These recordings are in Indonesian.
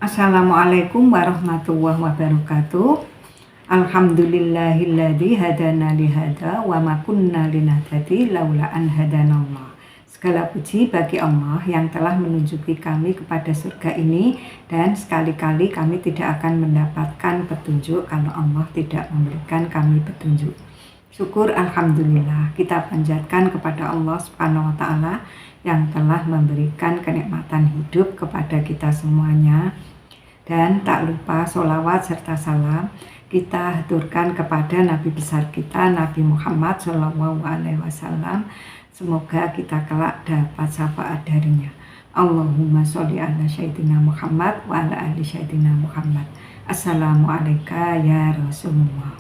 Assalamualaikum warahmatullahi wabarakatuh. Alhamdulillahilladzi hadana lihada wa ma kunna linahtadi laula an hadanallah. Segala puji bagi Allah yang telah menunjuki kami kepada surga ini, dan sekali-kali kami tidak akan mendapatkan petunjuk kalau Allah tidak memberikan kami petunjuk. Syukur alhamdulillah kita panjatkan kepada Allah Subhanahu wa taala yang telah memberikan kenikmatan hidup kepada kita semuanya. Dan tak lupa sholawat serta salam kita haturkan kepada Nabi besar kita, Nabi Muhammad SAW. Semoga kita kelak dapat syafaat darinya. Allahumma sholli ala sayyidina Muhammad wa ala ali sayyidina Muhammad. Assalamualaikum ya Rasulullah.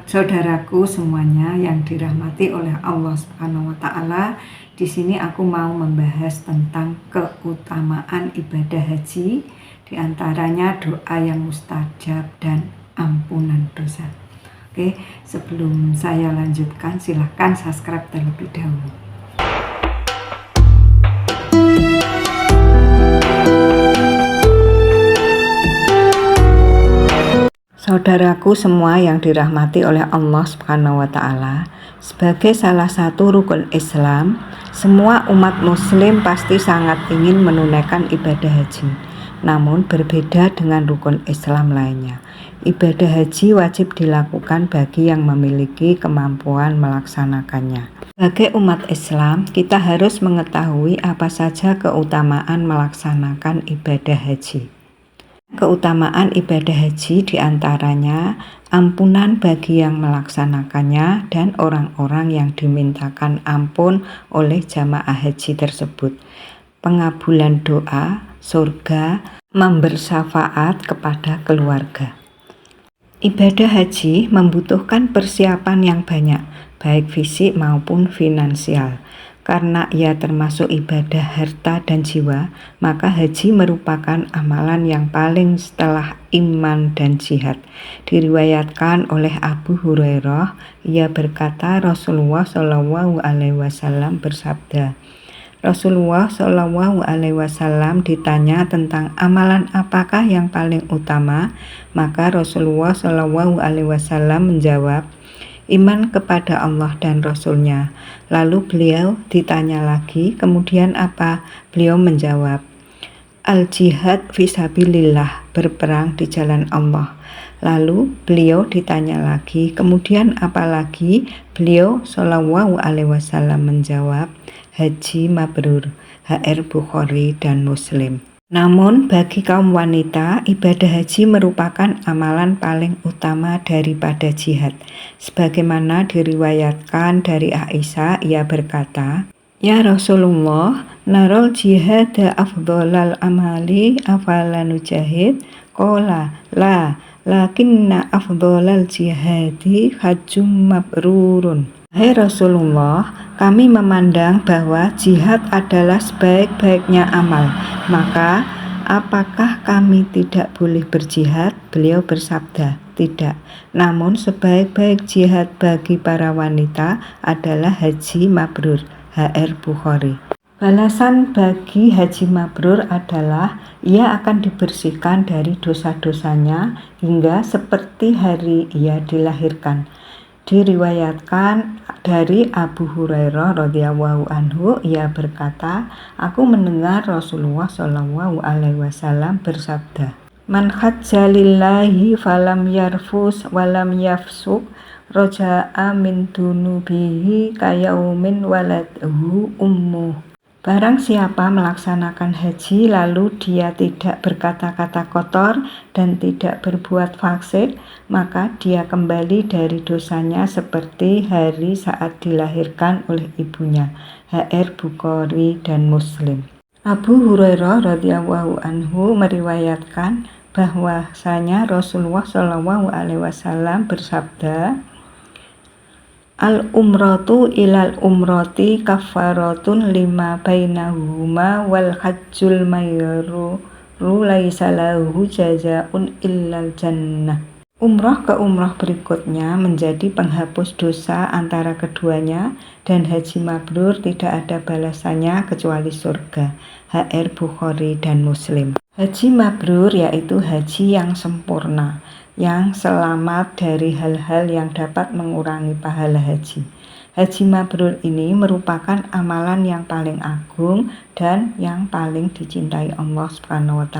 Saudaraku semuanya yang dirahmati oleh Allah Subhanahu wa taala, di sini aku mau membahas tentang keutamaan ibadah haji, diantaranya doa yang mustajab dan ampunan dosa. Oke, sebelum saya lanjutkan, silahkan subscribe terlebih dahulu. Saudaraku semua yang dirahmati oleh Allah Subhanahu wa taala, sebagai salah satu rukun Islam, semua umat muslim pasti sangat ingin menunaikan ibadah haji. Namun berbeda dengan rukun Islam lainnya. Ibadah haji wajib dilakukan bagi yang memiliki kemampuan melaksanakannya. Sebagai umat Islam, kita harus mengetahui apa saja keutamaan melaksanakan ibadah haji. Keutamaan ibadah haji diantaranya ampunan bagi yang melaksanakannya dan orang-orang yang dimintakan ampun oleh jamaah haji tersebut, pengabulan doa, surga, membersyafaat kepada keluarga. Ibadah haji membutuhkan persiapan yang banyak, baik fisik maupun finansial. Karena ia termasuk ibadah harta dan jiwa, maka haji merupakan amalan yang paling setelah iman dan jihad. Diriwayatkan oleh Abu Hurairah, ia berkata Rasulullah SAW bersabda, Rasulullah SAW ditanya tentang amalan apakah yang paling utama, maka Rasulullah SAW menjawab, iman kepada Allah dan Rasul-Nya. Lalu beliau ditanya lagi, kemudian apa? Beliau menjawab, al-jihad fisabilillah, berperang di jalan Allah. Lalu beliau ditanya lagi, kemudian apa lagi? Beliau SAW menjawab, haji mabrur, HR Bukhari dan Muslim. Namun bagi kaum wanita, ibadah haji merupakan amalan paling utama daripada jihad. Sebagaimana diriwayatkan dari Aisyah, ia berkata, ya Rasulullah, narol jihad afdolal amali afalanu jahid, qala la, lakinna afdolal jihadi hajjum mabrurun. Hai Rasulullah, kami memandang bahwa jihad adalah sebaik-baiknya amal. Maka, apakah kami tidak boleh berjihad? Beliau bersabda, tidak. Namun sebaik-baik jihad bagi para wanita adalah haji mabrur, HR Bukhari. Balasan bagi haji mabrur adalah ia akan dibersihkan dari dosa-dosanya hingga seperti hari ia dilahirkan. Diriwayatkan dari Abu Hurairah radhiyallahu anhu, ia berkata, aku mendengar Rasulullah SAW bersabda, man hajja lillahi falam yarfus walam yafsuk roja'a min dunubihi kayaumin waladhu ummuh. Barang siapa melaksanakan haji lalu dia tidak berkata-kata kotor dan tidak berbuat fasik, maka dia kembali dari dosanya seperti hari saat dilahirkan oleh ibunya. HR Bukhari dan Muslim. Abu Hurairah radhiyallahu anhu meriwayatkan bahwasanya Rasulullah SAW bersabda, al-umratu ilal umrati kafaratun lima bainahuma wal hajjul mayru laisa lahu jazaa'un illal jannah. Umrah ke umrah berikutnya menjadi penghapus dosa antara keduanya, dan haji mabrur tidak ada balasannya kecuali surga. HR Bukhari dan Muslim. Haji mabrur yaitu haji yang sempurna, yang selamat dari hal-hal yang dapat mengurangi pahala haji. Haji mabrur ini merupakan amalan yang paling agung dan yang paling dicintai Allah SWT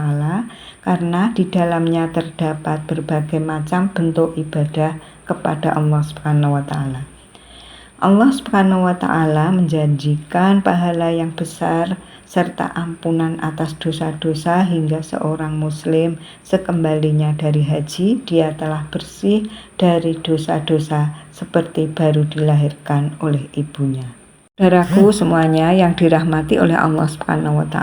karena di dalamnya terdapat berbagai macam bentuk ibadah kepada Allah SWT. Allah SWT menjanjikan pahala yang besar serta ampunan atas dosa-dosa hingga seorang muslim sekembalinya dari haji dia telah bersih dari dosa-dosa seperti baru dilahirkan oleh ibunya. Saudaraku semuanya yang dirahmati oleh Allah SWT,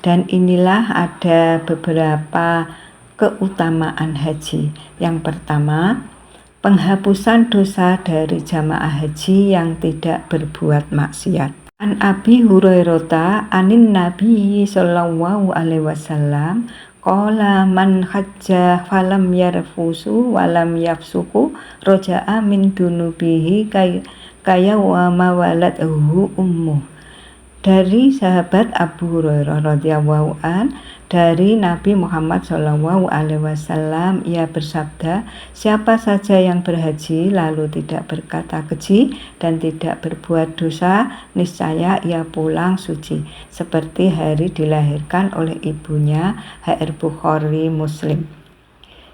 dan inilah ada beberapa keutamaan haji. Yang pertama, penghapusan dosa dari jamaah haji yang tidak berbuat maksiat. An Abi Hurairah anin Nabi sallallahu alaihi wasallam qala man hajja falam yarfusu walam yafsuku roja'a min dunubihi kaya wa mawalathu ummuh. Dari sahabat Abu Hurairah radhiyallahu an, dari Nabi Muhammad SAW, ia bersabda, siapa saja yang berhaji lalu tidak berkata keji dan tidak berbuat dosa, niscaya ia pulang suci seperti hari dilahirkan oleh ibunya. HR Bukhari Muslim.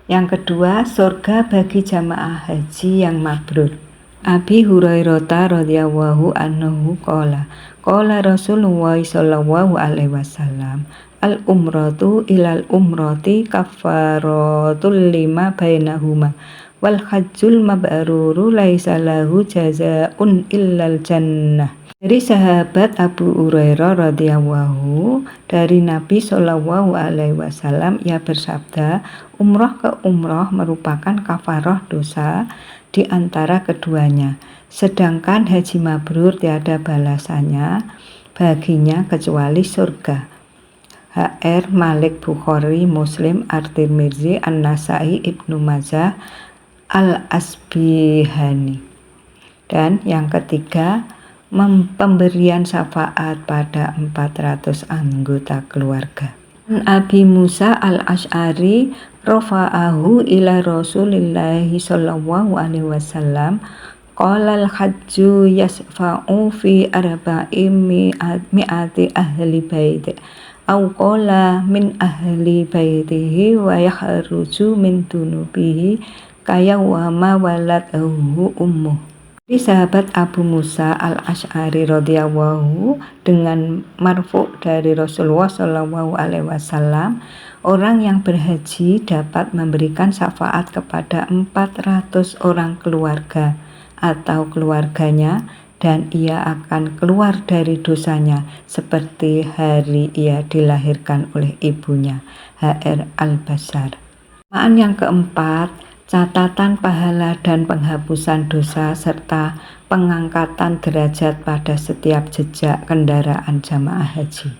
Yang kedua, surga bagi jamaah haji yang mabrur. Abi Hurairah radhiyallahu anhu qala Rasulullah sallallahu alaihi wasallam al umratu ilal umrati kafaratul lima bainahuma wal hajjul mabruru laisa lahu jazaa'un illal jannah. Dari sahabat Abu Hurairah radhiyallahu dari Nabi sallallahu alaihi wasallam, ia bersabda, umrah ke umrah merupakan kafarah dosa di antara keduanya, sedangkan haji mabrur tiada balasannya baginya kecuali surga. HR Malik Bukhari Muslim At-Tirmidzi An-Nasai Ibnu Majah Al-Asbihani. Dan yang ketiga, pemberian syafaat pada 400 anggota keluarga. Abi Musa Al-Asy'ari rafa'ahu ila Rasulillahi sallallahu alaihi wasallam qala al-hajju yasfa'u fi arba'i mi'ati ahli bait aw qala min ahli baitihi wa yakhruju min dunubihi kaya wa ma walathu ummuh. Di sahabat Abu Musa Al-Asy'ari radhiyallahu dengan marfu dari Rasulullah sallallahu alaihi wasallam, orang yang berhaji dapat memberikan syafaat kepada 400 orang keluarga atau keluarganya, dan ia akan keluar dari dosanya seperti hari ia dilahirkan oleh ibunya. HR Al-Basar. Yang keempat, catatan pahala dan penghapusan dosa serta pengangkatan derajat pada setiap jejak kendaraan jamaah haji.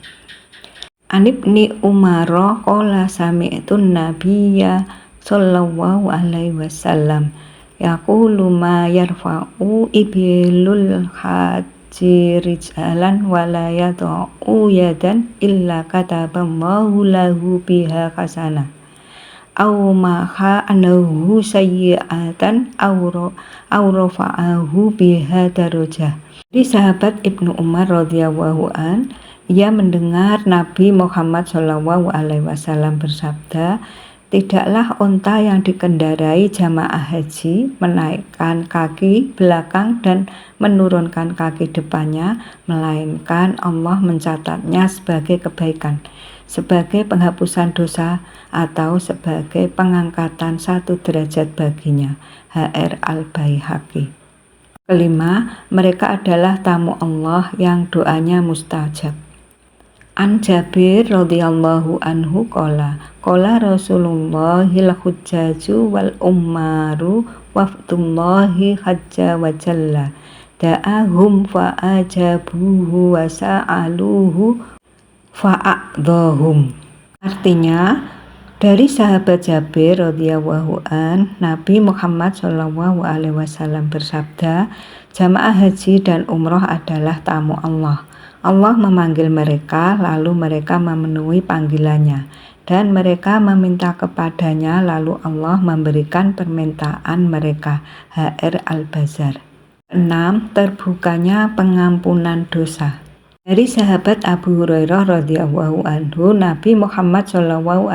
An Ibni Umar qala sami'tu Nabiyya sallallahu alaihi wasallam yaqulu ma yarfa'u ibilul haji rijalan wa la yad'u yadan illa kataballahu lahu biha hasanah aw maha anahu sayyi'atan aw rafa'ahu biha darajah. Di sahabat Ibnu Umar radhiyallahu an, ia mendengar Nabi Muhammad sallallahu alaihi wasallam bersabda, tidaklah unta yang dikendarai jamaah haji menaikkan kaki belakang dan menurunkan kaki depannya, melainkan Allah mencatatnya sebagai kebaikan, sebagai penghapusan dosa atau sebagai pengangkatan satu derajat baginya. HR Al-Baihaqi. Kelima, mereka adalah tamu Allah yang doanya mustajab. An Jabir radhiyallahu anhu qala Rasulullahil hujjaju wal ummaru wafdullahi hajja wa jalla da'ahum fa'ajabuhu wa sa'aluhu fa'adhahum. Artinya, Dari sahabat Jabir radhiyallahu an, Nabi Muhammad SAW bersabda, jamaah haji dan umroh adalah tamu Allah. Allah memanggil mereka, lalu mereka memenuhi panggilannya, dan mereka meminta kepadanya, lalu Allah memberikan permintaan mereka. HR Al-Bazar. 6. Terbukanya pengampunan dosa. Dari sahabat Abu Hurairah radhiyallahu anhu, Nabi Muhammad SAW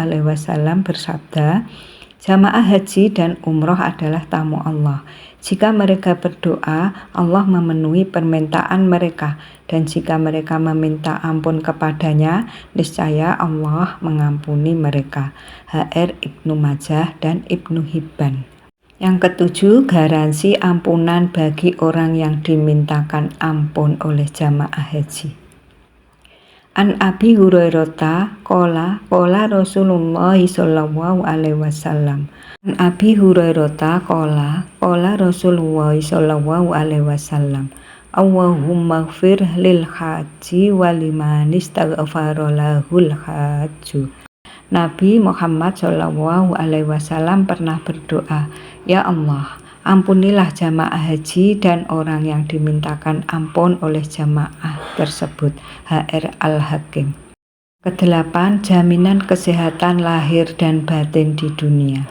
bersabda, jamaah haji dan umroh adalah tamu Allah. Jika mereka berdoa, Allah memenuhi permintaan mereka, dan jika mereka meminta ampun kepadanya, niscaya Allah mengampuni mereka. HR Ibnu Majah dan Ibnu Hibban. Yang ketujuh, garansi ampunan bagi orang yang dimintakan ampun oleh jamaah haji. An Abi Hurairah qala Rasulullah sallallahu alaihi wasallam. An Abi Hurairah qala Rasulullah sallallahu alaihi wasallam. Allahumma ighfir lil haji wa liman istaghfara lahul hajju. Nabi Muhammad sallallahu alaihi wasallam pernah berdoa, ya Allah, ampunilah jamaah haji dan orang yang dimintakan ampun oleh jamaah tersebut. HR Al-Hakim. Kedelapan, jaminan kesehatan lahir dan batin di dunia.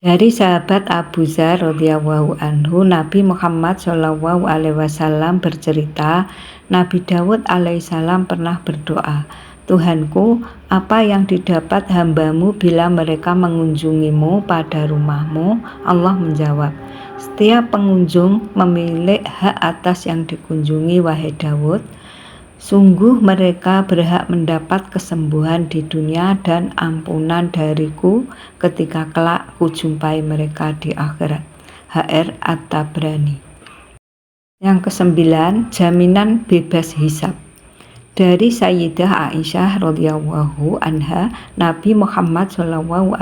Dari sahabat Abu Dzar radhiyallahu anhu, Nabi Muhammad SAW bercerita, Nabi Dawud alaihissalam pernah berdoa, Tuhanku, apa yang didapat hambamu bila mereka mengunjungimu pada rumahmu? Allah menjawab, setiap pengunjung memiliki hak atas yang dikunjungi, wahai Dawud. Sungguh mereka berhak mendapat kesembuhan di dunia dan ampunan dariku ketika kelak kujumpai mereka di akhirat. HR At-Tabrani. Yang kesembilan, jaminan bebas hisab. Dari Sayyidah Aisyah radhiyallahu anha, Nabi Muhammad SAW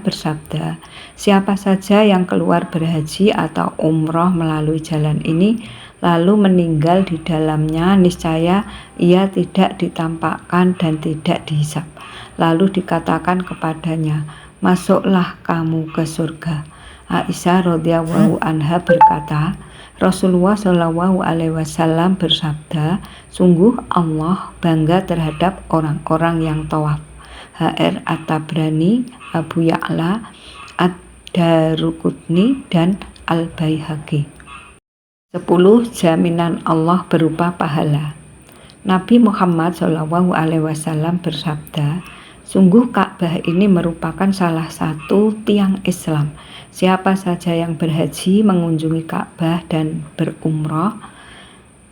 bersabda, siapa saja yang keluar berhaji atau umroh melalui jalan ini, lalu meninggal di dalamnya, niscaya ia tidak ditampakkan dan tidak dihisab. Lalu dikatakan kepadanya, masuklah kamu ke surga. Aisyah radhiyallahu anha berkata, Rasulullah SAW bersabda, sungguh Allah bangga terhadap orang-orang yang tawaf. HR At-Tabrani, Abu Ya'la, Ad-Daruqutni, dan Al-Baihaqi. 10. Jaminan Allah berupa pahala. Nabi Muhammad SAW bersabda, sungguh Ka'bah ini merupakan salah satu tiang Islam. Siapa saja yang berhaji mengunjungi Ka'bah dan berumrah,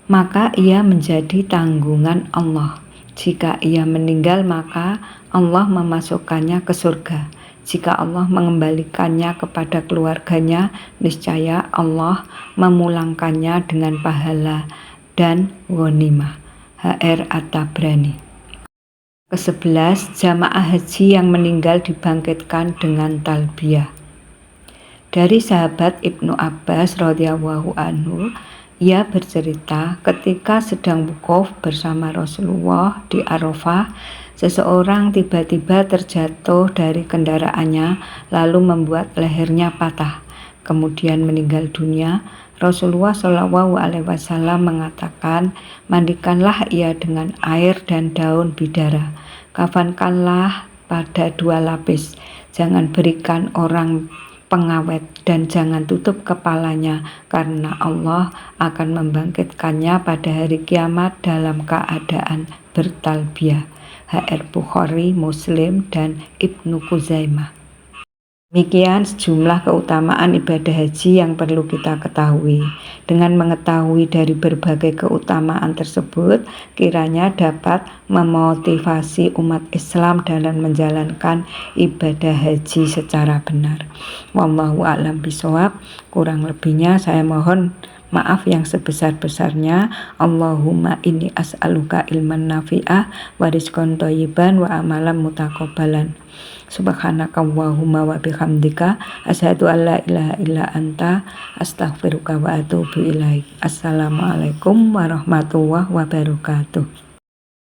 maka ia menjadi tanggungan Allah. Jika ia meninggal, maka Allah memasukkannya ke surga. Jika Allah mengembalikannya kepada keluarganya, niscaya Allah memulangkannya dengan pahala dan ghanimah. HR At-Tabrani. Ke-11, jamaah haji yang meninggal dibangkitkan dengan talbiyah. Dari sahabat Ibnu Abbas radhiyallahu anhu, ia bercerita ketika sedang wukuf bersama Rasulullah di Arafah, seseorang tiba-tiba terjatuh dari kendaraannya lalu membuat lehernya patah, kemudian meninggal dunia. Rasulullah SAW mengatakan, mandikanlah ia dengan air dan daun bidara, kafankanlah pada 2 lapis, jangan berikan orang pengawet dan jangan tutup kepalanya, karena Allah akan membangkitkannya pada hari kiamat dalam keadaan bertalbiyah. HR Bukhari, Muslim, dan Ibnu Khuzaimah. Demikian sejumlah keutamaan ibadah haji yang perlu kita ketahui. Dengan mengetahui dari berbagai keutamaan tersebut, kiranya dapat memotivasi umat Islam dalam menjalankan ibadah haji secara benar. Wallahu a'lam bishawab. Kurang lebihnya saya mohon maaf yang sebesar-besarnya. Allahumma inni as'aluka ilman nafi'ah wa rizqan thayyiban wa amalan mutaqabbalan. Subhanaka Allahumma wa bihamdika asyhadu an la ilaha illa anta astaghfiruka wa atubu ilaik. Assalamualaikum warahmatullahi wabarakatuh.